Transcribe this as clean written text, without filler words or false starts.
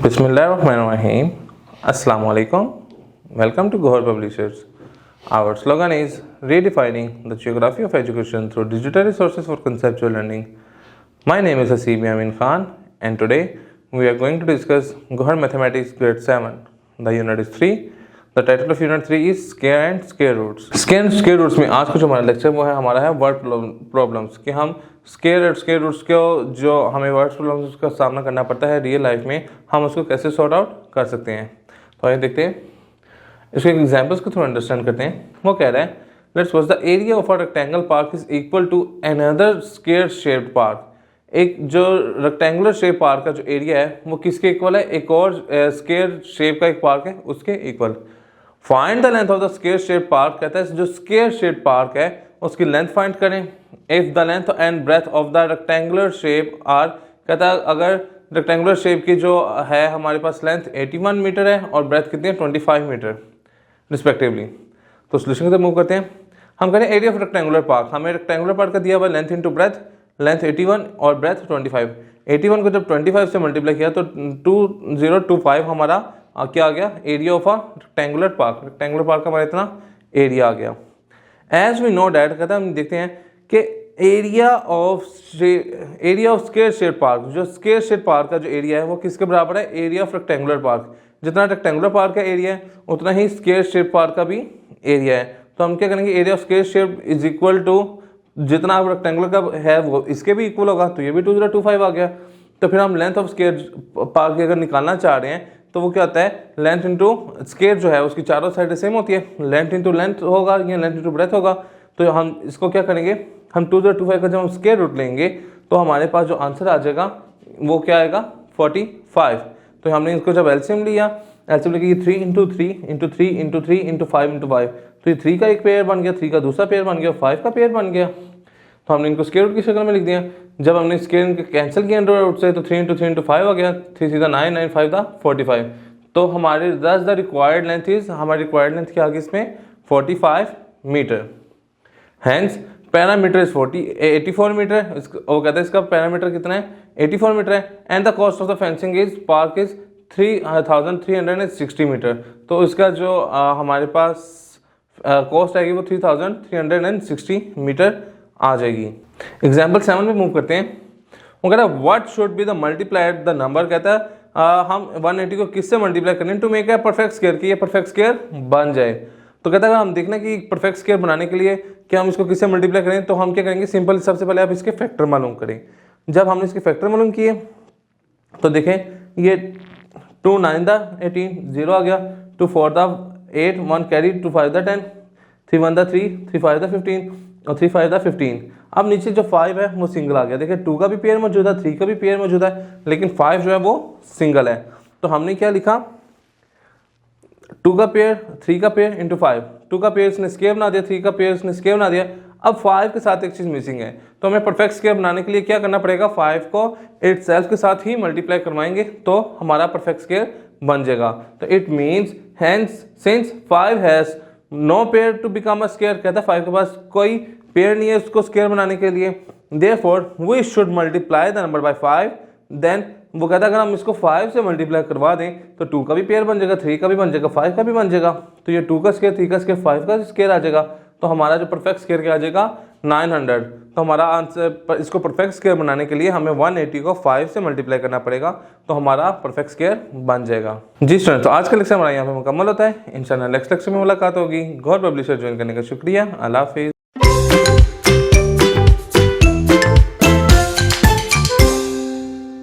Bismillahirrahmanirrahim. Assalamu alaikum. Welcome to Gohar Publishers. Our slogan is redefining the geography of education through digital resources for conceptual learning. My name is Haseeb Yamin Khan, and today we are going to discuss Gohar Mathematics Grade 7. The unit is 3. The title of unit 3 is Scale and Scale Roots. Scale and Scale Roots में आज का जो हमारा lecture वो है हमारा है word problems कि हम स्केल और स्केल रूट्स को जो हमें वर्ड प्रॉब्लम्स का सामना करना पड़ता है रियल लाइफ में हम उसको कैसे सॉर्ट आउट कर सकते हैं। तो आइए देखते हैं इसके एग्जांपल्स को थोड़ा अंडरस्टैंड करते हैं। वो कह रहा है let's suppose the area of a rectangle park is equal to another square shaped park. एक जो रेक्टेंगुलर शेप पार्क का जो एरिया है वो किसके इक्वल है, एक और स्क्वायर शेप का एक पार्क है उसके equal. Find the length of the square shape park, कहता है जो स्क्वायर शेप पार्क है उसकी लेंथ फाइंड करें। If the length and breadth of the rectangular shape are, कहता है अगर रेक्टेंगुलर शेप की जो है हमारे पास लेंथ 81 मीटर है और ब्रेथ कितनी है 25 मीटर रिस्पेक्टिवली। तो सोल्यूशन की तरफ मूव करते हैं। हम करें एरिया ऑफ रेक्टेंगुलर पार्क, हमें रेक्टेंगुलर पार्क का दिया हुआ लेंथ इंटू ब्रेथ, लेंथ 81 और ब्रेथ 25। 81 को जब 25 से मल्टीप्लाई किया तो 2025 हमारा क्या आ गया, area of a rectangular park. Rectangular park का हमारा इतना एरिया आ गया। एज वी नो डैट, कहता है हम देखते हैं कि area of square shape park, जो स्क्वायर शेप पार्क का जो एरिया है वो किसके बराबर है, एरिया ऑफ रेक्टेंगुलर पार्क। जितना रेक्टेंगुलर पार्क का एरिया है उतना ही स्क्वायर शेप पार्क का भी एरिया है। तो हम क्या करेंगे, area of square shape is equal to जितना आप रेक्टेंगुलर का है वो इसके भी इक्वल होगा, तो ये भी 2025 आ गया। तो फिर हम लेंथ ऑफ स्क्वायर पार्क अगर निकालना चाह रहे हैं तो वो क्या होता है, लेंथ इंटू स्क्वायर जो है उसकी चारों साइड सेम होती है, लेंथ इंटू लेंथ होगा या लेंथ इंटू ब्रेथ होगा। तो हम इसको क्या करेंगे, हम 2025 का जब हम स्क्वायर रूट लेंगे तो हमारे पास जो आंसर आ जाएगा वो क्या आएगा 45। तो हमने इसको जब एलसीएम लिया, एलसीएम लेके 3 into 3 into 3 into 3 into 5 into 5, तो ये 3 का एक पेयर बन गया, 3 का दूसरा पेयर बन गया, 5 का पेयर बन गया। तो हमने इनको स्क्वायर रूट की शक्ल में लिख दिया। जब हमने स्क्वायर कैंसिल किया अंडर रूट से तो 3 इंटू 3 इंटू 5 आ गया, 3 सीधा 9 9 5 था 45। तो हमारे द रिक्वायर्ड लेंथ इज, हमारी रिक्वायर्ड लेंथ क्या आ गई इसमें 45 metre. Hence perimeter is 84 metre. वो कहता है इसका पैरामीटर कितना है 84 मीटर है। And the cost of the fencing is park is 3360 metre. तो इसका जो हमारे पास कॉस्ट आएगी वो 3360 मीटर आ जाएगी। एग्जाम्पल 7 में मूव करते हैं। वो कहता है what should be the multiplied the number, कहता है हम 180 को किससे मल्टीप्लाई करें to make a perfect square, कि ये परफेक्ट स्क्वायर बन जाए। तो कहता है हम देखना कि परफेक्ट स्क्वायर बनाने के लिए क्या हम इसको किससे मल्टीप्लाई करें, तो हम क्या करेंगे, सिंपल सबसे पहले आप इसके फैक्टर मालूम करें। जब हमने इसके फैक्टर मालूम किए तो देखें ये 2 9 द 18 0 आ गया, 2 4 the 8 1 carry, 2 5 the 10, 3 1 the 3 3 5 the 15 और 3 5 द 15। अब नीचे जो 5 है वो सिंगल आ गया। देखिए 2 का भी पेयर मौजूद है, 3 का भी पेयर मौजूद है, लेकिन 5 जो है वो सिंगल है। तो हमने क्या लिखा, 2 का पेयर 3 का पेयर इंटू 5, 2 का पेयर इसने स्क्वायर बना दिया, 3 का पेयर इसने स्क्वायर बना दिया। अब 5 के साथ एक चीज़ मिसिंग है, तो हमें परफेक्ट स्क्वायर बनाने के लिए क्या करना पड़ेगा, 5 को इटसेल्फ के साथ ही मल्टीप्लाई करवाएंगे तो हमारा परफेक्ट स्क्वायर बन जाएगा। तो it means hence since 5 has no pair to become a square, कहता है 5 के पास कोई पेयर नहीं है उसको स्क्वायर बनाने के लिए, therefore we should multiply the number by 5। Then वो कहता है अगर हम इसको 5 से मल्टीप्लाई करवा दें तो 2 का भी पेयर बन जाएगा, 3 का भी बन जाएगा, 5 का भी बन जाएगा। तो ये 2 का स्क्वायर 3 का स्क्वायर 5 का स्क्वायर आ जाएगा। तो हमारा जो परफेक्ट स्क्वायर क्या आ जाएगा 900। तो हमारा आंसर, इसको परफेक्ट स्क्वायर बनाने के लिए हमें 180 को 5 से मल्टीप्लाई करना पड़ेगा तो हमारा परफेक्ट स्क्वायर बन जाएगा। जी स्टूडेंट, तो आज का लेक्चर हमारा यहाँ पे मुकम्मल होता है। इंशाल्लाह नेक्स्ट लेक्चर में मुलाकात होगी। गौर पब्लिशर ज्वाइन करने का शुक्रिया। अल्लाह हाफिज़।